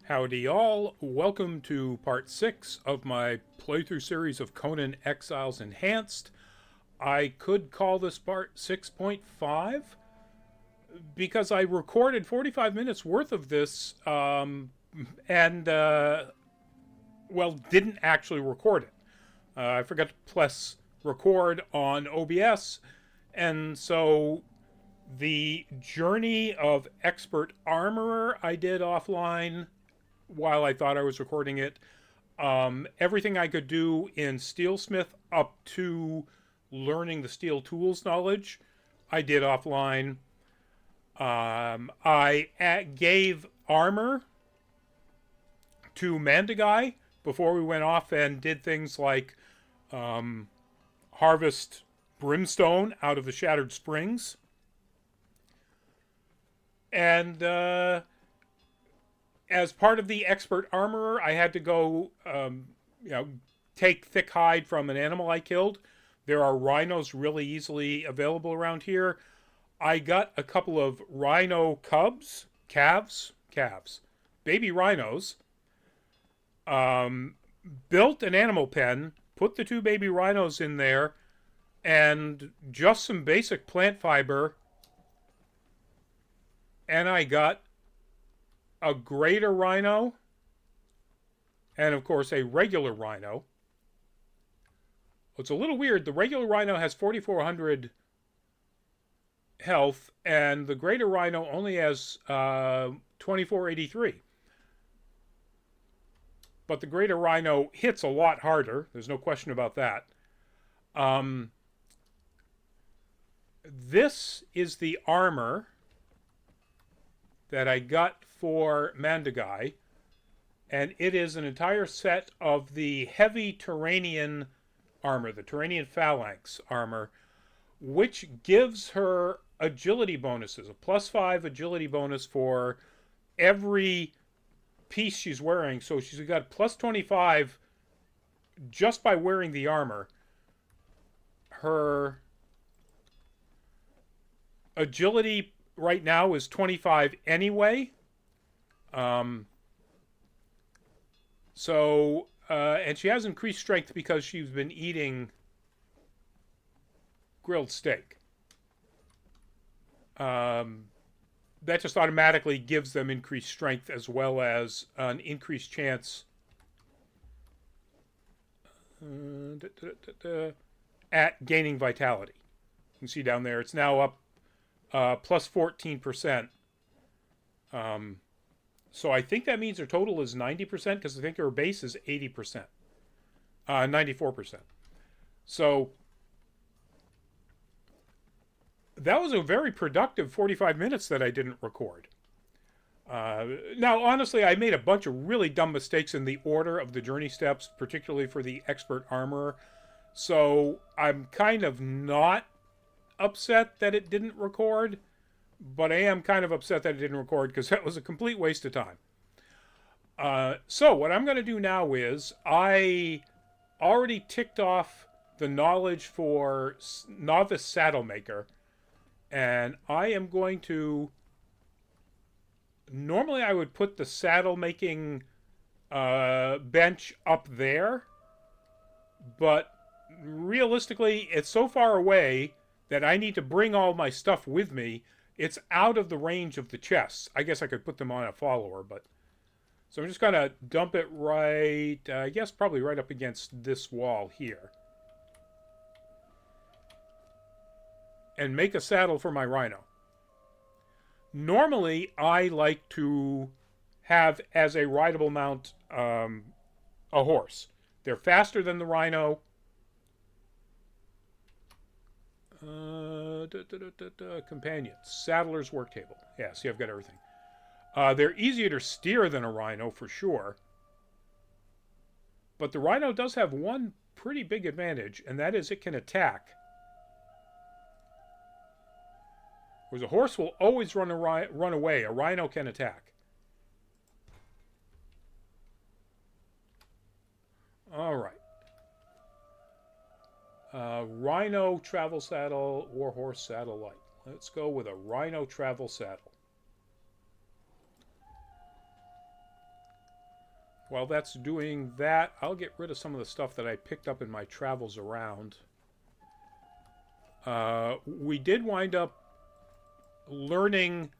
Howdy all, welcome to part 6 of my playthrough series of Conan Exiles Enhanced. I could call this part 6.5 because I recorded 45 minutes worth of this and, didn't actually record it. I forgot to press record on OBS, and so the Journey of Expert Armorer I did offline while I thought I was recording it. Everything I could do in Steelsmith up to learning the steel tools knowledge, I did offline. I gave armor to Mandagai before we went off and did things like harvest brimstone out of the Shattered Springs. And as part of the expert armorer, I had to go, take thick hide from an animal I killed. There are rhinos really easily available around here. I got a couple of rhino cubs, calves, baby rhinos. Built an animal pen, put the two baby rhinos in there, and just some basic plant fiber, and I got a Greater Rhino, and of course a regular Rhino. It's a little weird. The regular Rhino has 4,400 health, and the Greater Rhino only has 2,483. But the Greater Rhino hits a lot harder. There's no question about that. This is the armor that I got for Mandagai, and it is an entire set of the heavy Turanian armor, the Turanian phalanx armor, which gives her agility bonuses, a +5 agility bonus for every piece she's wearing. So she's got +25 just by wearing the armor. Her agility right now is 25 anyway. And she has increased strength because she's been eating grilled steak. That just automatically gives them increased strength as well as an increased chance at gaining vitality. You can see down there, it's now up plus 14%. So I think that means her total is 90% because I think her base is 80%. 94%. So that was a very productive 45 minutes that I didn't record. Now, honestly, I made a bunch of really dumb mistakes in the order of the journey steps, particularly for the expert armorer. So I'm kind of not upset that it didn't record, but I am kind of upset that it didn't record because that was a complete waste of time. So what I'm going to do now is I already ticked off the knowledge for novice saddle maker, and I am going to, normally I would put the saddle making bench up there, but realistically it's so far away that I need to bring all my stuff with me. It's out of the range of the chests. I guess I could put them on a follower, but... So I'm just going to dump it right, I guess probably right up against this wall here. And make a saddle for my rhino. Normally, I like to have as a rideable mount a horse. They're faster than the rhino. Companions. Saddler's work table. Yeah, see, I've got everything. They're easier to steer than a rhino, for sure. But the rhino does have one pretty big advantage, and that is it can attack. Whereas a horse will always run away. A rhino can attack. All right. Rhino travel saddle, warhorse saddle light. Let's go with a rhino travel saddle. While that's doing that, I'll get rid of some of the stuff that I picked up in my travels around. We did wind up learning,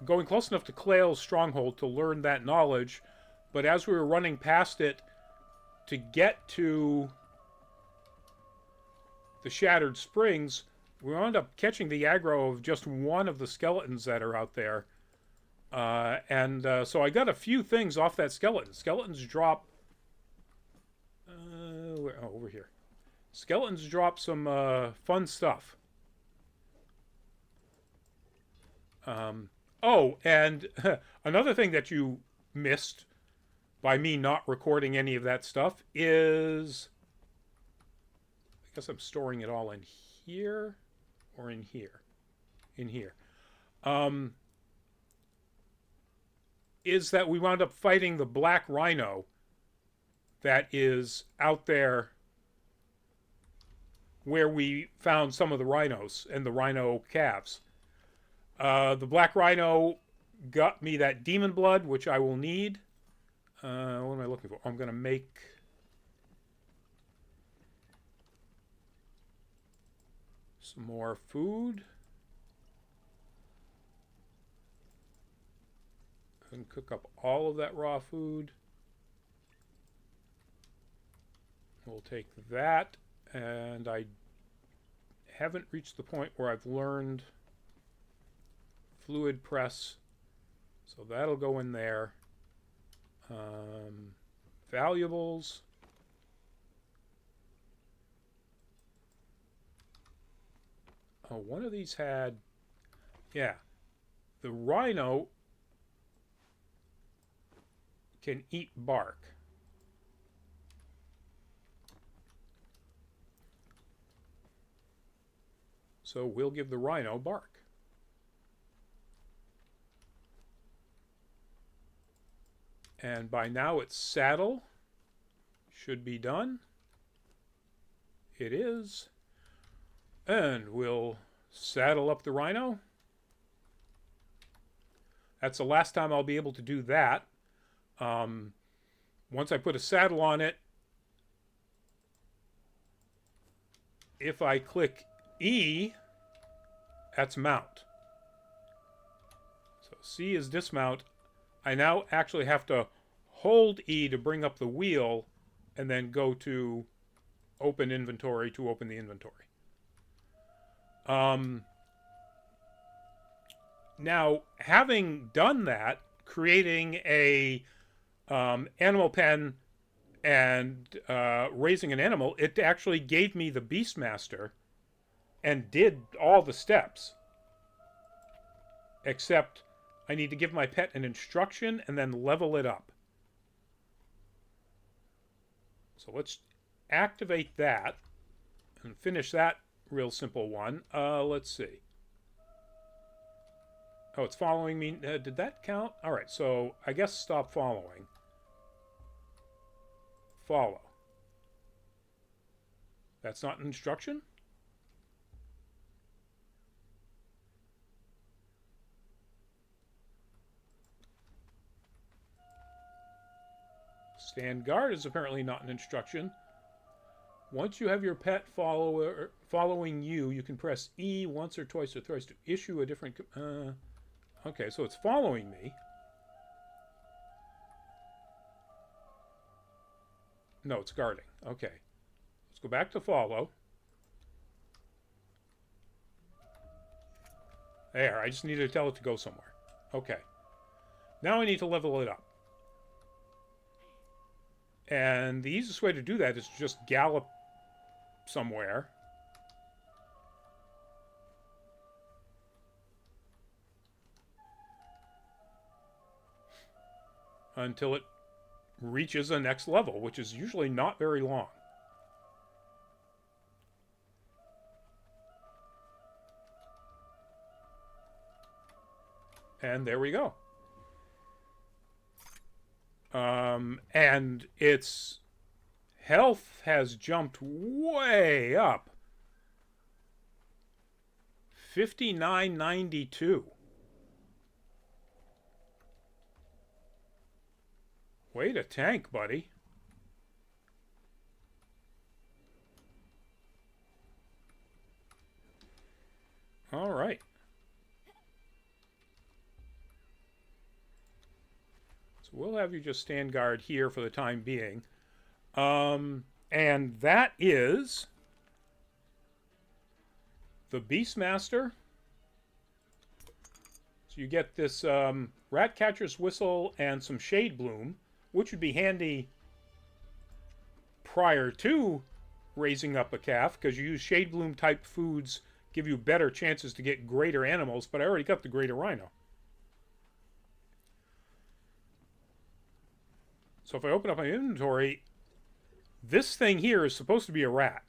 going close enough to Clail's stronghold to learn that knowledge, but as we were running past it to get to the Shattered Springs, we wound up catching the aggro of just one of the skeletons that are out there. So I got a few things off that skeleton. Skeletons drop... over here. Skeletons drop some fun stuff. And another thing that you missed by me not recording any of that stuff is... I guess I'm storing it all in here or in here. In here. Is that we wound up fighting the black rhino that is out there where we found some of the rhinos and the rhino calves. The black rhino got me that demon blood, which I will need. What am I looking for? I'm going to make some more food. And cook up all of that raw food. We'll take that, and I haven't reached the point where I've learned fluid press, so that'll go in there. Valuables. Oh, one of these had, yeah, the rhino can eat bark. So we'll give the rhino bark. And by now its saddle should be done. It is. And we'll saddle up the rhino. That's the last time I'll be able to do that. Once I put a saddle on it, if I click E, that's mount. So C is dismount. I now actually have to hold E to bring up the wheel and then go to open inventory to open the inventory. Now, having done that, creating a animal pen and raising an animal, it actually gave me the Beastmaster and did all the steps. Except I need to give my pet an instruction and then level it up. So let's activate that and finish that real simple one. Let's see. Oh, it's following me. Did that count? All right, so I guess stop following. Follow. That's not an instruction? Stand guard is apparently not an instruction. Once you have your pet following you, you can press E once or twice or thrice to issue a different... okay, so it's following me. No, it's guarding. Okay. Let's go back to follow. There, I just needed to tell it to go somewhere. Okay. Now I need to level it up. And the easiest way to do that is to just gallop somewhere. Until it reaches the next level, which is usually not very long. And there we go. And its health has jumped way up. 5992. Way to tank, buddy. All right. So we'll have you just stand guard here for the time being. And that is the Beastmaster. So you get this Ratcatcher's Whistle and some Shade Bloom, which would be handy prior to raising up a calf, because you use Shade Bloom type foods, give you better chances to get greater animals, but I already got the Greater Rhino. So if I open up my inventory, this thing here is supposed to be a rat.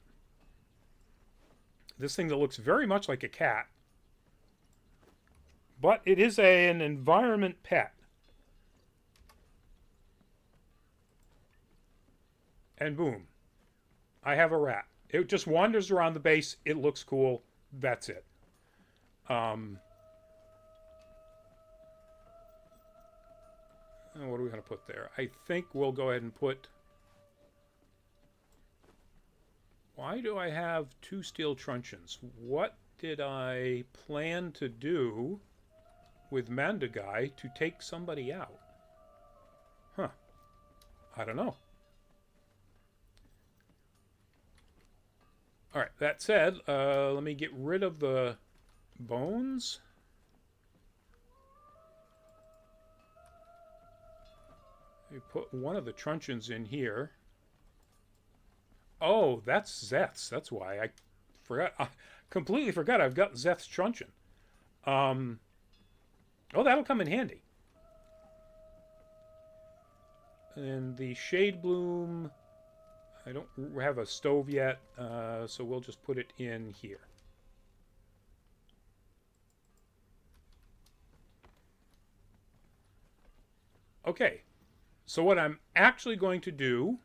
This thing that looks very much like a cat. But it is an environment pet. And boom. I have a rat. It just wanders around the base. It looks cool. That's it. What are we going to put there? I think we'll go ahead and put... Why do I have 2 steel truncheons? What did I plan to do with Mandagai to take somebody out? Huh. I don't know. Alright, that said, let me get rid of the bones. Let me put one of the truncheons in here. Oh, that's Zeth's. That's why I forgot. I completely forgot I've got Zeth's truncheon. Oh, that'll come in handy. And the Shade Bloom, I don't have a stove yet, so we'll just put it in here. Okay, so what I'm actually going to do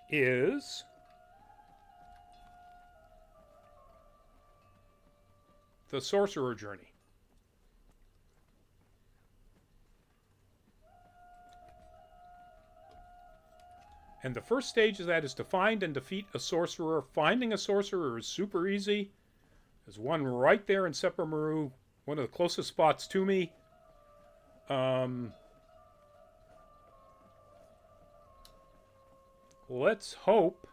is the Sorcerer Journey. And the first stage of that is to find and defeat a sorcerer. Finding a sorcerer is super easy. There's one right there in Seppermaru, one of the closest spots to me. Let's hope...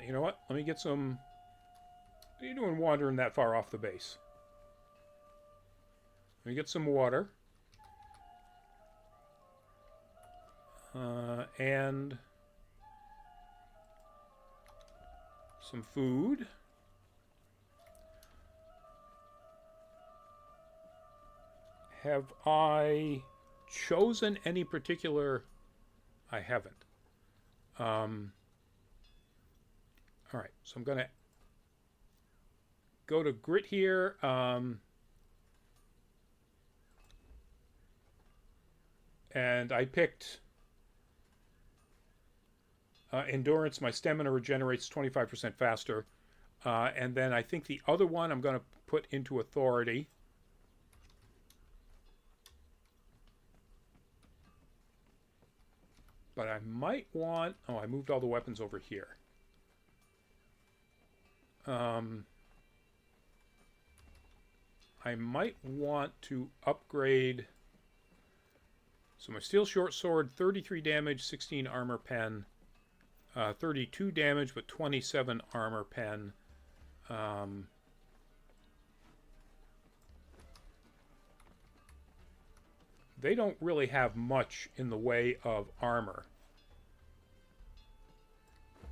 you know what? Let me get some... What are you doing wandering that far off the base? Let me get some water. And some food. Have I chosen any particular... I haven't. All right, so I'm going to go to grit here. And I picked endurance. My stamina regenerates 25% faster. And then I think the other one I'm going to put into authority. But I might want... Oh, I moved all the weapons over here. I might want to upgrade... So my steel short sword, 33 damage, 16 armor pen. 32 damage, but 27 armor pen. They don't really have much in the way of armor.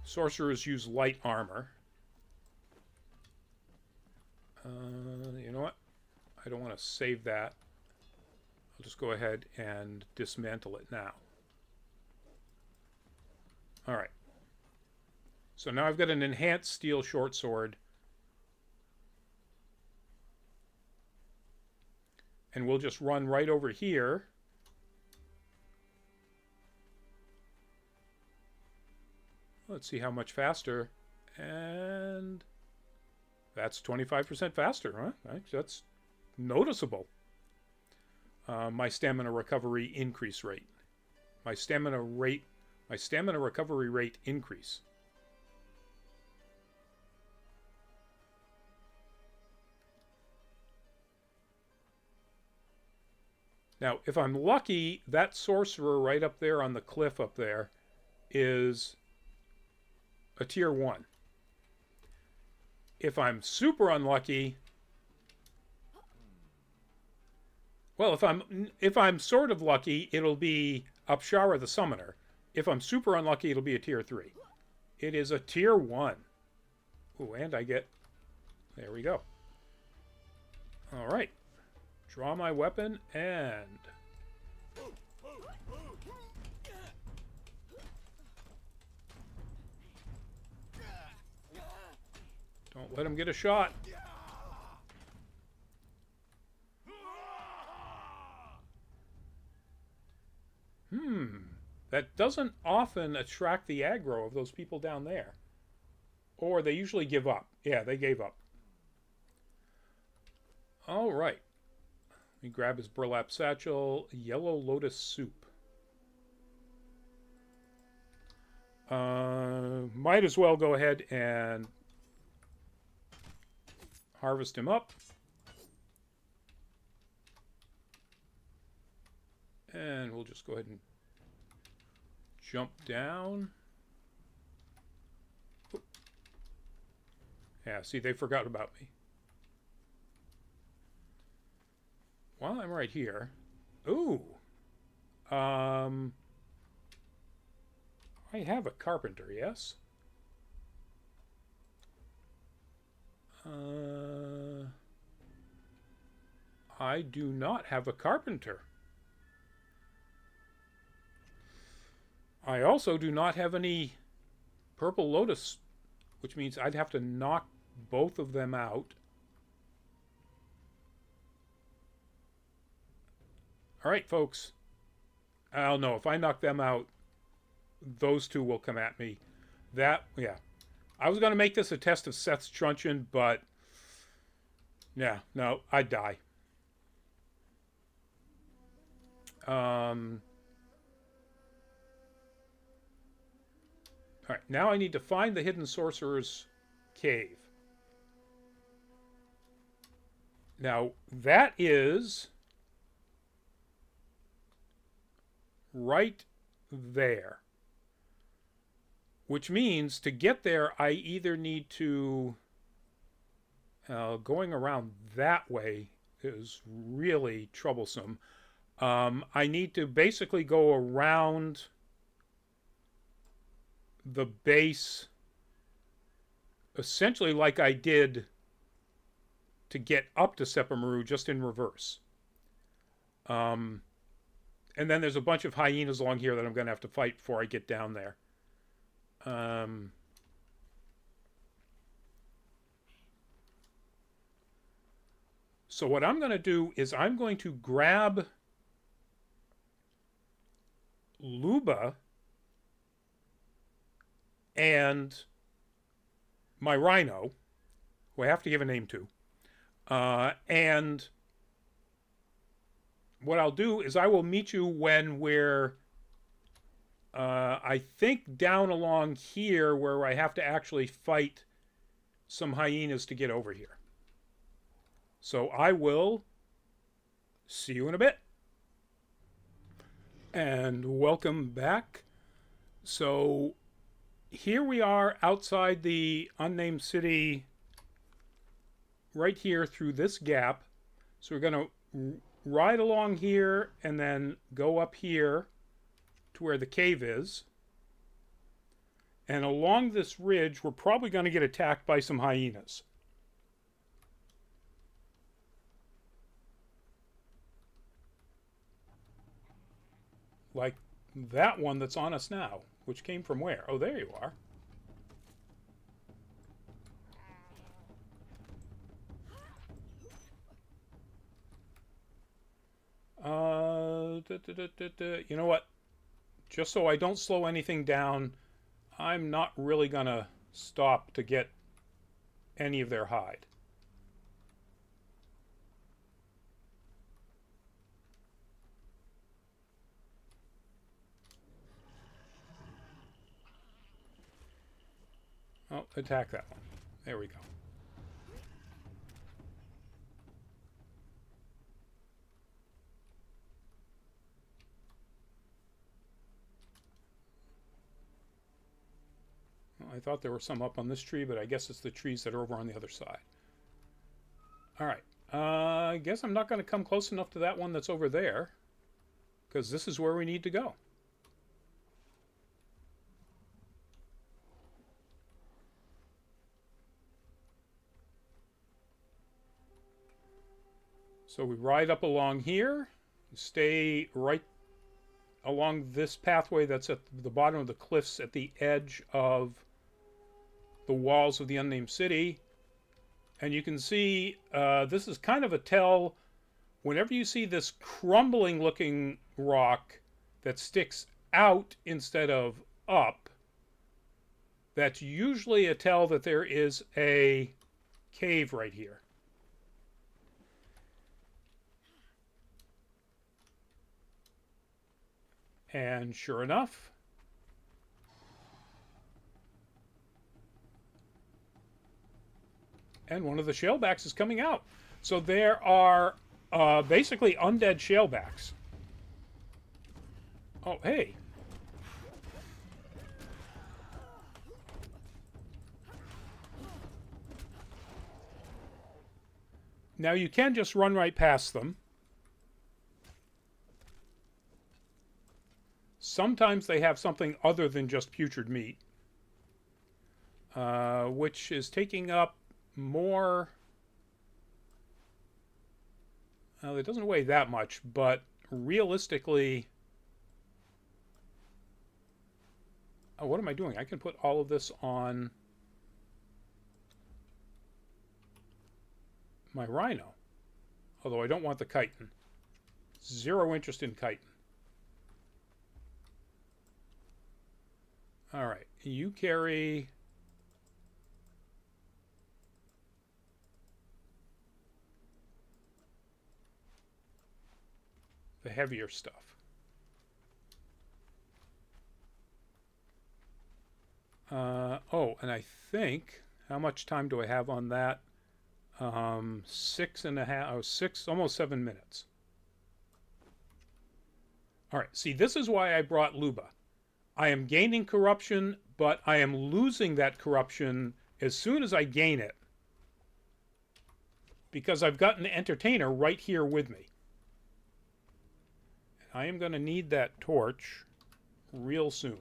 Sorcerers use light armor. You know what? I don't want to save that. I'll just go ahead and dismantle it now. Alright. So now I've got an enhanced steel short sword. And we'll just run right over here. Let's see how much faster. And that's 25% faster, huh? That's noticeable. my stamina recovery increase rate. My stamina recovery rate increase. Now, if I'm lucky, that sorcerer right up there on the cliff up there is a tier 1. If I'm super unlucky, well, if I'm sort of lucky, it'll be Apshara the Summoner. If I'm super unlucky, it'll be a tier 3. It is a tier 1. Ooh, and I get... There we go. All right. Draw my weapon and... Don't let him get a shot. That doesn't often attract the aggro of those people down there. Or they usually give up. Yeah, they gave up. All right. Let me grab his burlap satchel. Yellow lotus soup. Might as well go ahead and harvest him up. And we'll just go ahead and jump down. Oop. Yeah, see, they forgot about me. While I'm right here. Ooh. I have a carpenter, yes? I do not have a carpenter. I also do not have any purple lotus, which means I'd have to knock both of them out. All right, folks. I'll know if I knock them out, those two will come at me. Yeah. I was going to make this a test of Seth's truncheon, but yeah, no, I'd die. All right, now I need to find the hidden sorcerer's cave. Now, that is right there. Which means to get there, I either need to... going around that way is really troublesome. I need to basically go around the base essentially like I did to get up to Sepamaru, just in reverse. And then there's a bunch of hyenas along here that I'm going to have to fight before I get down there. So what I'm going to do is I'm going to grab Luba and my Rhino, who I have to give a name to. And what I'll do is I will meet you when we're, I think, down along here where I have to actually fight some hyenas to get over here. So I will see you in a bit. And welcome back. So here we are outside the unnamed city, right here through this gap. So we're going to ride along here and then go up here to where the cave is. And along this ridge, we're probably going to get attacked by some hyenas. Like that one that's on us now, which came from where? Oh, there you are. You know what? Just so I don't slow anything down, I'm not really gonna stop to get any of their hide. Oh, attack that one. There we go. Well, I thought there were some up on this tree, but I guess it's the trees that are over on the other side. All right. I guess I'm not going to come close enough to that one that's over there, because this is where we need to go. So we ride up along here, stay right along this pathway that's at the bottom of the cliffs at the edge of the walls of the unnamed city. And you can see this is kind of a tell. Whenever you see this crumbling looking rock that sticks out instead of up, that's usually a tell that there is a cave right here. And sure enough, and one of the shellbacks is coming out. So there are basically undead shellbacks. Oh, hey. Now you can just run right past them. Sometimes they have something other than just putrid meat, which is taking up more. Well, it doesn't weigh that much, but realistically, oh, what am I doing? I can put all of this on my Rhino, although I don't want the chitin. Zero interest in chitin. All right, you carry the heavier stuff. Oh, and I think, how much time do I have on that? 6.5, oh, 6, almost 7 minutes. All right, see, this is why I brought Luba. I am gaining corruption, but I am losing that corruption as soon as I gain it, because I've got an entertainer right here with me. I am going to need that torch real soon.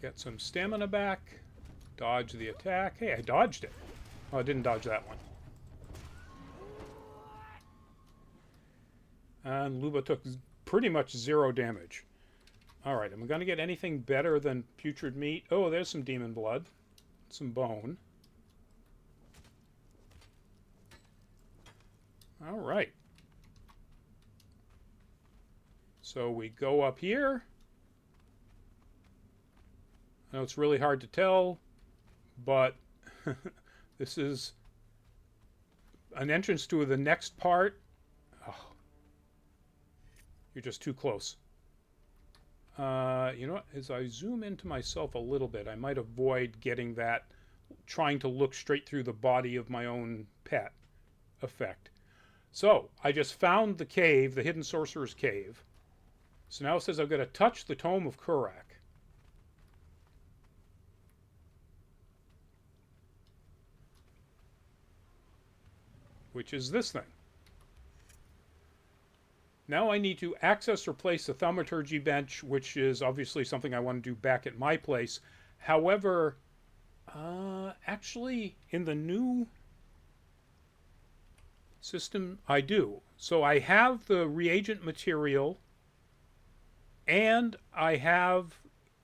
Get some stamina back. Dodge the attack. Hey, I dodged it. Oh, I didn't dodge that one. And Luba took pretty much 0 damage. Alright, am I going to get anything better than putrid meat? Oh, there's some demon blood. Some bone. Alright. So we go up here. I know it's really hard to tell, but this is an entrance to the next part. Oh, you're just too close. You know what? As I zoom into myself a little bit, I might avoid getting that trying to look straight through the body of my own pet effect. So, I just found the cave, the Hidden Sorcerer's Cave. So now it says I've got to touch the Tome of Kurak. Which is this thing. Now I need to access or place the thaumaturgy bench, which is obviously something I want to do back at my place. However, actually, in the new system, I do. So I have the reagent material, and I have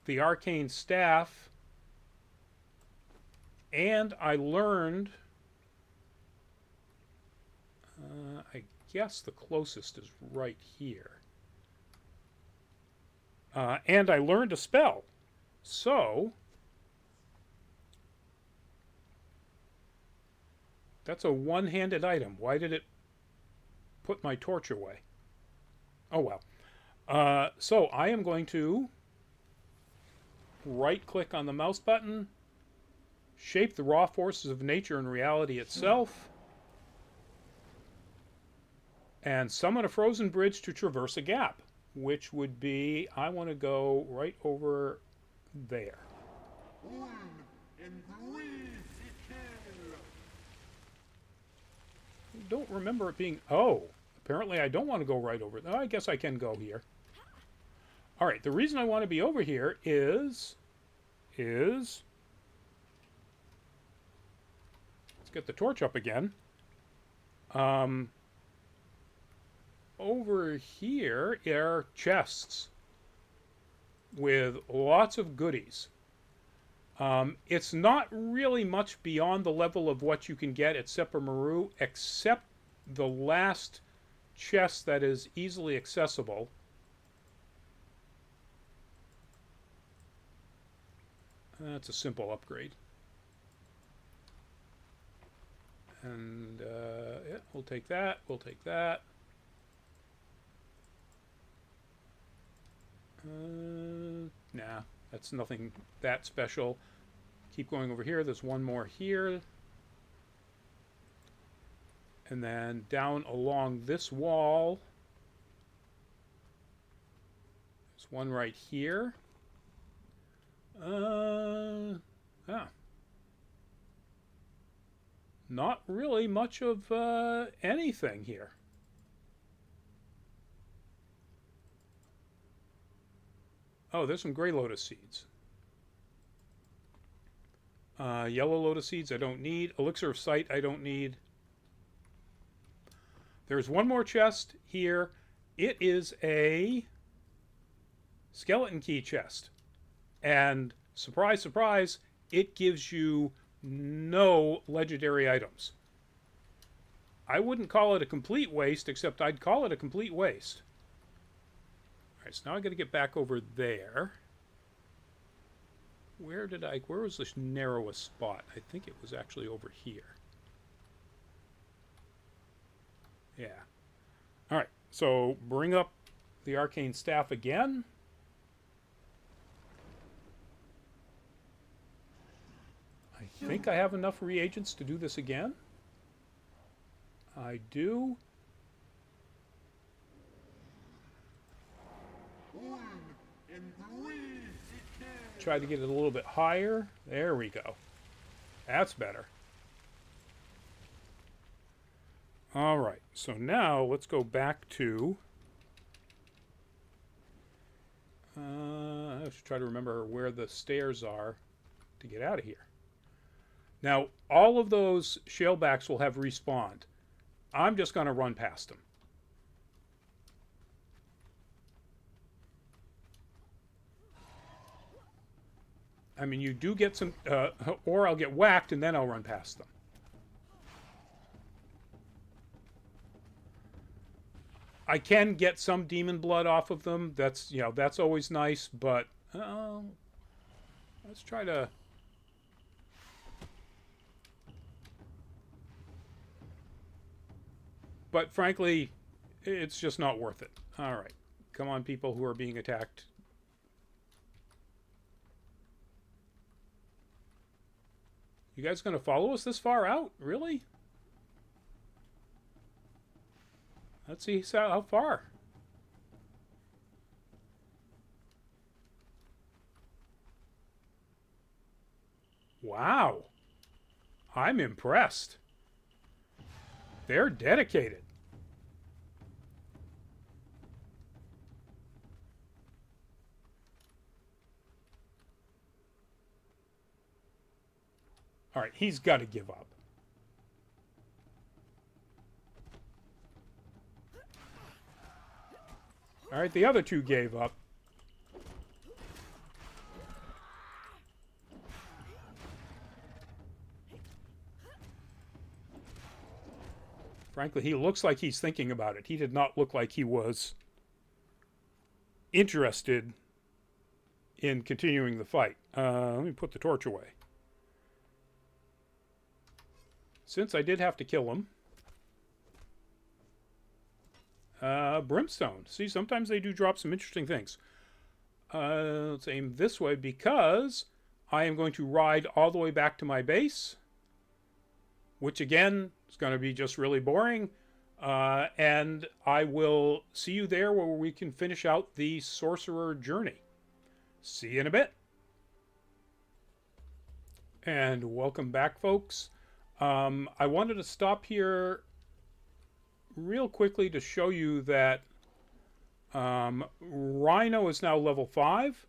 the arcane staff, and I learned I guess the closest is right here. And I learned a spell. So that's a one-handed item. Why did it put my torch away? Oh well. So I am going to right-click on the mouse button, shape the raw forces of nature and reality itself, and summon a frozen bridge to traverse a gap, which would be, I want to go right over there. Don't remember it being... Oh, apparently I don't want to go right over there. I guess I can go here. All right, the reason I want to be over here is... Let's get the torch up again. Over here are chests with lots of goodies. It's not really much beyond the level of what you can get at Sepamaru, except the last chest that is easily accessible. That's a simple upgrade. And yeah, we'll take that. We'll take that. Nah, that's nothing that special. Keep going over here. There's one more here. And then down along this wall, there's one right here. Not really much of anything here. Oh, there's some gray lotus seeds. Yellow lotus seeds I don't need. Elixir of sight I don't need. There's one more chest here. It is a skeleton key chest. And surprise, surprise, it gives you no legendary items. I wouldn't call it a complete waste, except I'd call it a complete waste. Alright, so now I got to get back over there. Where was this narrowest spot? I think it was actually over here. Yeah. Alright, so bring up the arcane staff again. I think I have enough reagents to do this again. I do. Try to get it a little bit higher. There we go. That's better. All right, so now let's go back to... I should try to remember where the stairs are to get out of here. Now, all of those shellbacks will have respawned. I'm just going to run past them. I mean, you do get some... or I'll get whacked and then I'll run past them. I can get some demon blood off of them. That's, you know, that's always nice, but... let's try to... But frankly, it's just not worth it. All right. Come on, people who are being attacked. You guys going to follow us this far out? Really? Let's see how far. Wow. I'm impressed. They're dedicated. All right, he's got to give up. All right, the other two gave up. Frankly, he looks like he's thinking about it. He did not look like he was interested in continuing the fight. Let me put the torch away. Since I did have to kill him. Brimstone. See, sometimes they do drop some interesting things. Let's aim this way because I am going to ride all the way back to my base, which again is going to be just really boring. And I will see you there where we can finish out the Sorcerer Journey. See you in a bit. And welcome back, folks. I wanted to stop here real quickly to show you that Rhino is now level 5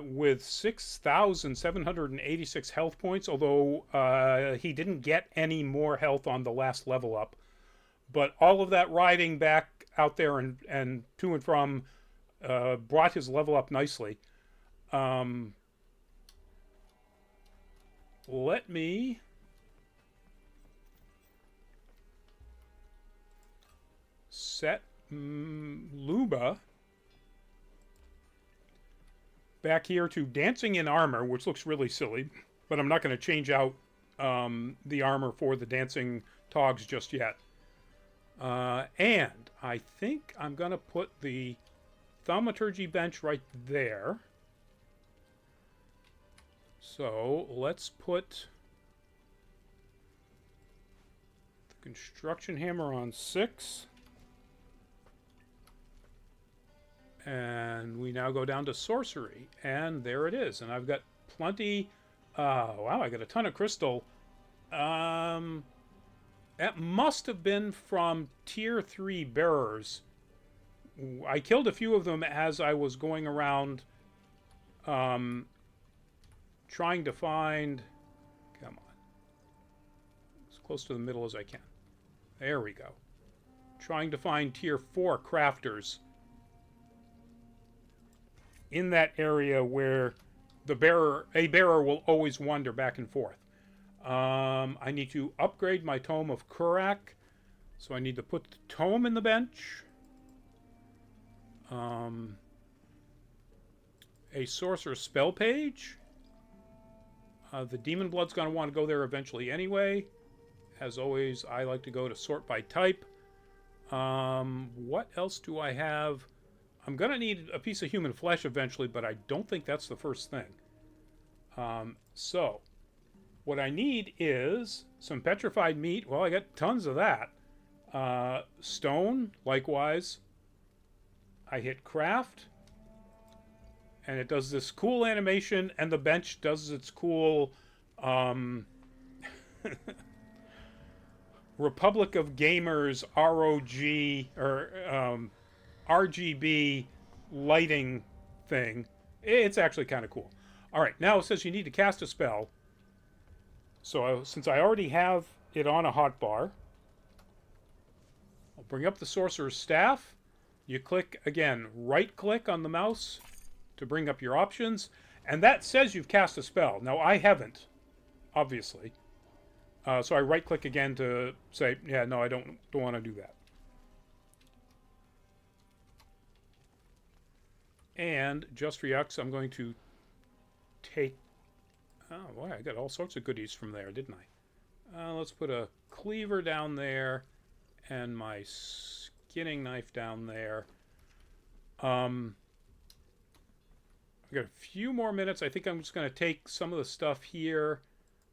with 6,786 health points, although he didn't get any more health on the last level up. But all of that riding back out there and to and from brought his level up nicely. Let me set Luba back here to dancing in armor, which looks really silly, but I'm not going to change out the armor for the dancing togs just yet. And I think I'm going to put the thaumaturgy bench right there. So let's put the construction hammer on 6. And we now go down to sorcery. And there it is. And I've got plenty. Wow, I got a ton of crystal. That must have been from tier 3 bearers. I killed a few of them as I was going around trying to find... Come on. As close to the middle as I can. There we go. Trying to find tier 4 crafters in that area where a bearer will always wander back and forth. I need to upgrade my Tome of Kurak, so I need to put the tome in the bench. A sorcerer spell page. The Demon Blood's going to want to go there eventually anyway. As always, I like to go to sort by type. What else do I have? I'm going to need a piece of human flesh eventually, but I don't think that's the first thing. So, what I need is some petrified meat. Well, I got tons of that. Stone, likewise. I hit craft. And it does this cool animation, and the bench does its cool Republic of Gamers ROG or RGB lighting thing. It's actually kind of cool. All right, now it says you need to cast a spell. So since I already have it on a hotbar, I'll bring up the Sorcerer's Staff. You click, again, right-click on the mouse to bring up your options. And that says you've cast a spell. Now, I haven't, obviously. So I right-click again to say, yeah, no, I don't want to do that. And just for yucks, I'm going to take... Oh, boy, I got all sorts of goodies from there, didn't I? Let's put a cleaver down there and my skinning knife down there. I've got a few more minutes. I think I'm just going to take some of the stuff here.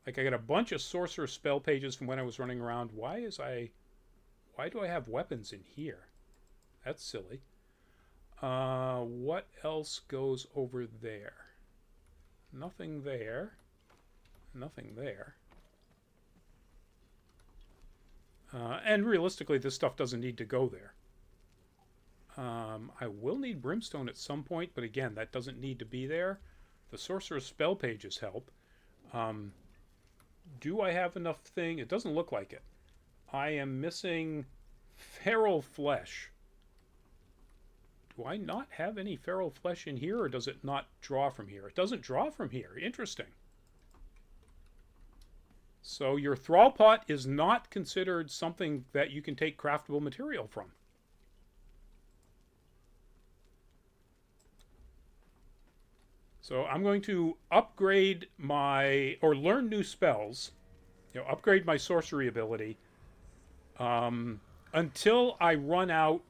Like, I got a bunch of sorcerer spell pages from when I was running around. Why do I have weapons in here? That's silly. What else goes over there? Nothing there. Nothing there. And realistically, this stuff doesn't need to go there. I will need brimstone at some point, but again, that doesn't need to be there. The sorcerer's spell pages help. Do I have enough thing? It doesn't look like it. I am missing feral flesh. Do I not have any feral flesh in here, or does it not draw from here? It doesn't draw from here. Interesting. So your thrall pot is not considered something that you can take craftable material from. So I'm going to upgrade my, or learn new spells, upgrade my sorcery ability until I run out.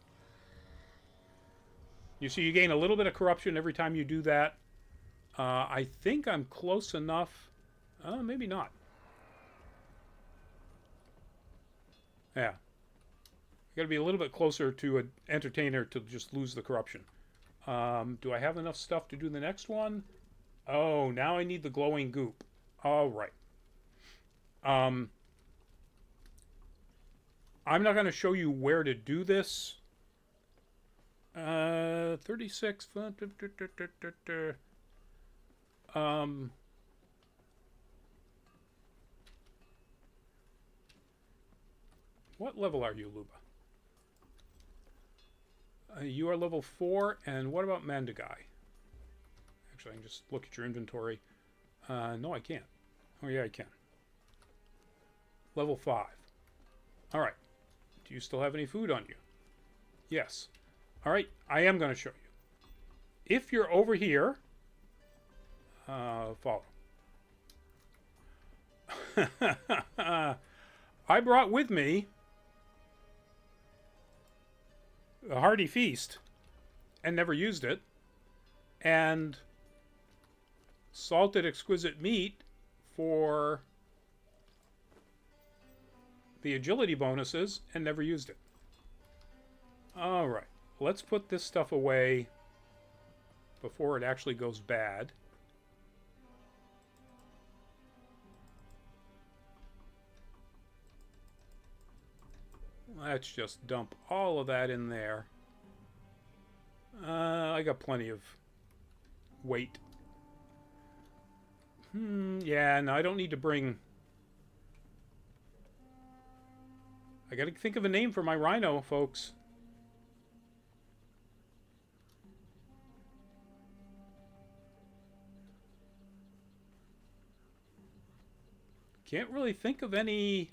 You see, you gain a little bit of corruption every time you do that. I think I'm close enough. Maybe not. Yeah. You got to be a little bit closer to an entertainer to just lose the corruption. Do I have enough stuff to do the next one? Oh, now I need the glowing goop. All right. I'm not going to show you where to do this. 36. What level are you, Luba? You are level 4, and what about Mandagai? Actually, I can just look at your inventory. No, I can't. Oh, yeah, I can. Level 5. All right. Do you still have any food on you? Yes. All right, I am going to show you. If you're over here, follow. I brought with me a hearty feast and never used it, and salted exquisite meat for the agility bonuses and never used it. All right, let's put this stuff away before it actually goes bad. Let's just dump all of that in there. I got plenty of weight. Yeah, no, I don't need to bring... I gotta think of a name for my rhino, folks. Can't really think of any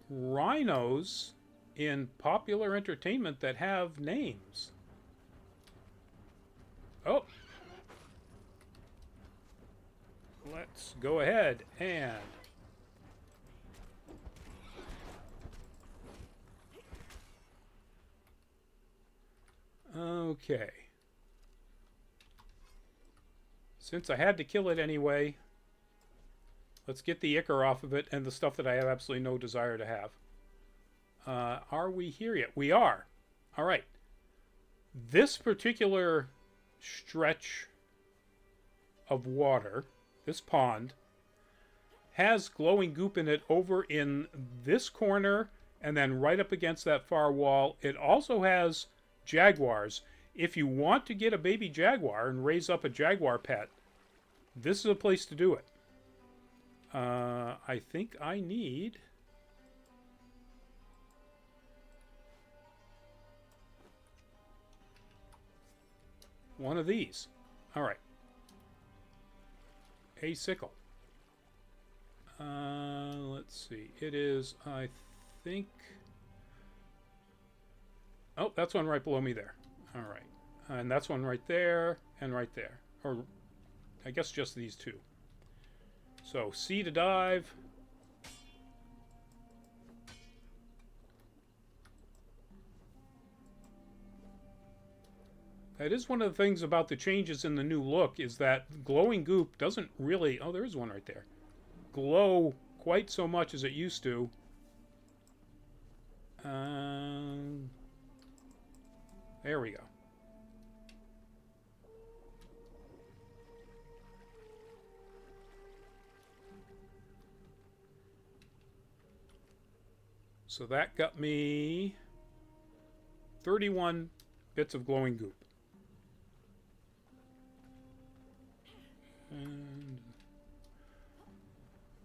rhinos in popular entertainment that have names. Oh. Let's go ahead and... Okay. Since I had to kill it anyway, let's get the ichor off of it and the stuff that I have absolutely no desire to have. Are we here yet? We are. All right. This particular stretch of water, this pond, has glowing goop in it over in this corner and then right up against that far wall. It also has jaguars. If you want to get a baby jaguar and raise up a jaguar pet, this is a place to do it. I think I need... one of these. All right. A sickle. Let's see. It is, I think... Oh, that's one right below me there. All right. And that's one right there and right there. Or I guess just these two. So C to dive. That is one of the things about the changes in the new look, is that glowing goop doesn't really... Oh, there is one right there. Glow quite so much as it used to. There we go. So that got me 31 bits of glowing goop. And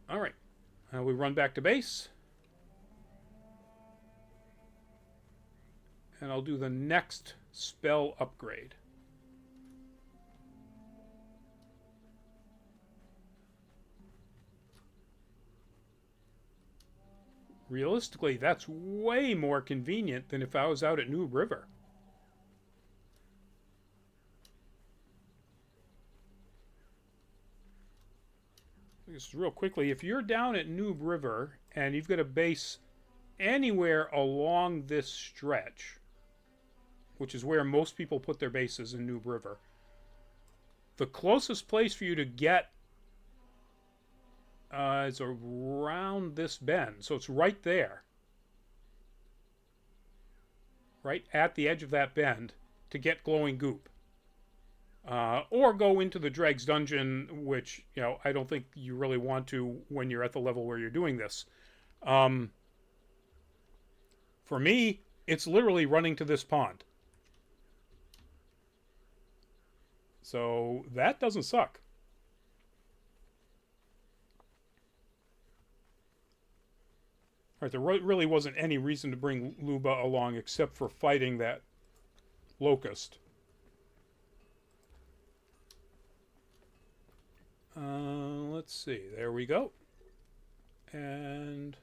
all right, now we run back to base, and I'll do the next spell upgrade. realistically, that's way more convenient than if I was out at New River. Just real quickly, if you're down at Noob River and you've got a base anywhere along this stretch, which is where most people put their bases in Noob River, the closest place for you to get is around this bend. So it's right there. Right at the edge of that bend to get glowing goop. Or go into the Dregs dungeon, which, you know, I don't think you really want to when you're at the level where you're doing this. For me, it's literally running to this pond. So that doesn't suck. Alright, there really wasn't any reason to bring Luba along except for fighting that locust. Let's see. There we go. And...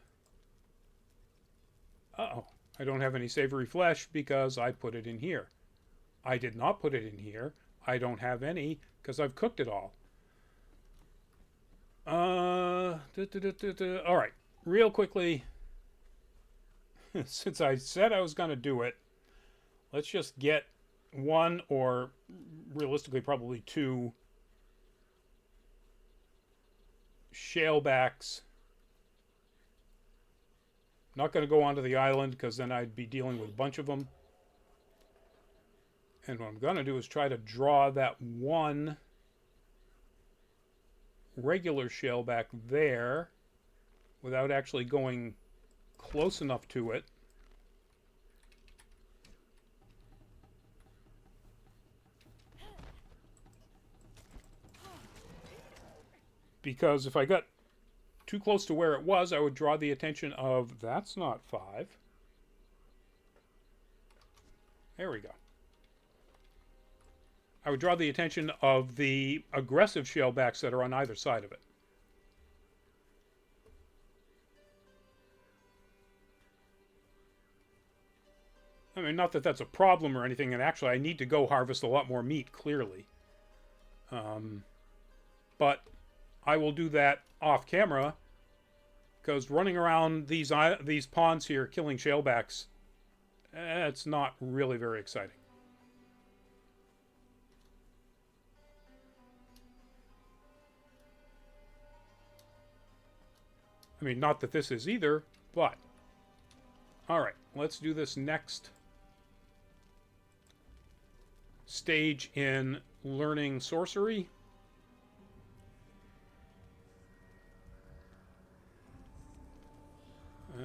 uh-oh. I don't have any savory flesh because I put it in here. I did not put it in here. I don't have any because I've cooked it all. Alright. Real quickly, since I said I was going to do it, let's just get one, or realistically probably two, shalebacks. Not going to go onto the island because then I'd be dealing with a bunch of them. And what I'm going to do is try to draw that one regular shellback there without actually going close enough to it. Because if I got too close to where it was, I would draw the attention of... that's not 5. There we go. I would draw the attention of the aggressive shellbacks that are on either side of it. I mean, not that that's a problem or anything, and actually I need to go harvest a lot more meat, clearly. But I will do that off camera, because running around these ponds here killing shellbacks, it's not really very exciting. I mean, not that this is either, but... alright, let's do this next stage in learning sorcery.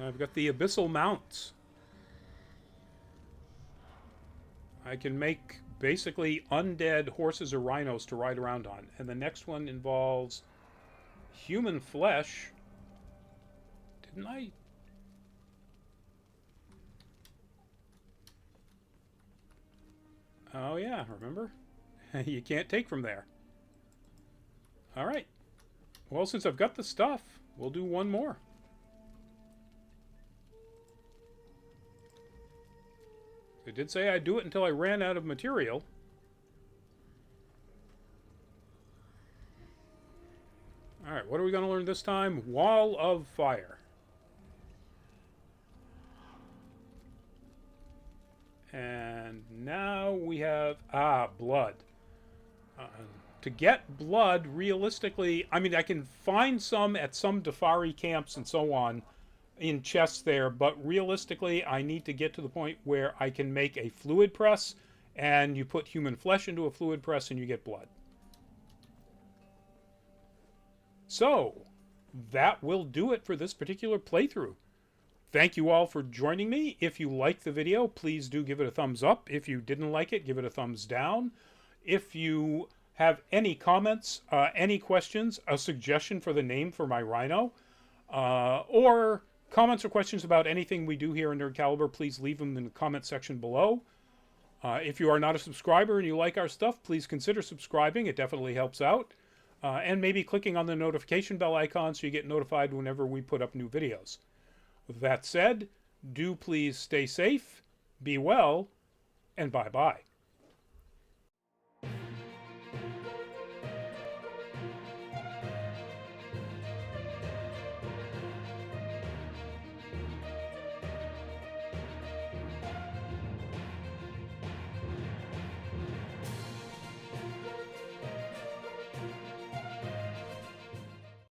I've got the abyssal mounts. I can make basically undead horses or rhinos to ride around on. And the next one involves human flesh. Didn't I? Oh yeah, remember? You can't take from there. Alright. Well, since I've got the stuff, we'll do one more. I did say I'd do it until I ran out of material. Alright, what are we going to learn this time? Wall of Fire. And now we have... blood. To get blood, realistically... I mean, I can find some at some Dafari camps and so on in chests there, but realistically I need to get to the point where I can make a fluid press, and you put human flesh into a fluid press and you get blood. So, that will do it for this particular playthrough. Thank you all for joining me. If you liked the video, please do give it a thumbs up. If you didn't like it, give it a thumbs down. If you have any comments, any questions, a suggestion for the name for my rhino, or comments or questions about anything we do here in Nerd Caliber, please leave them in the comment section below. If you are not a subscriber and you like our stuff, please consider subscribing. It definitely helps out. And maybe clicking on the notification bell icon so you get notified whenever we put up new videos. That said, do please stay safe, be well, and bye-bye.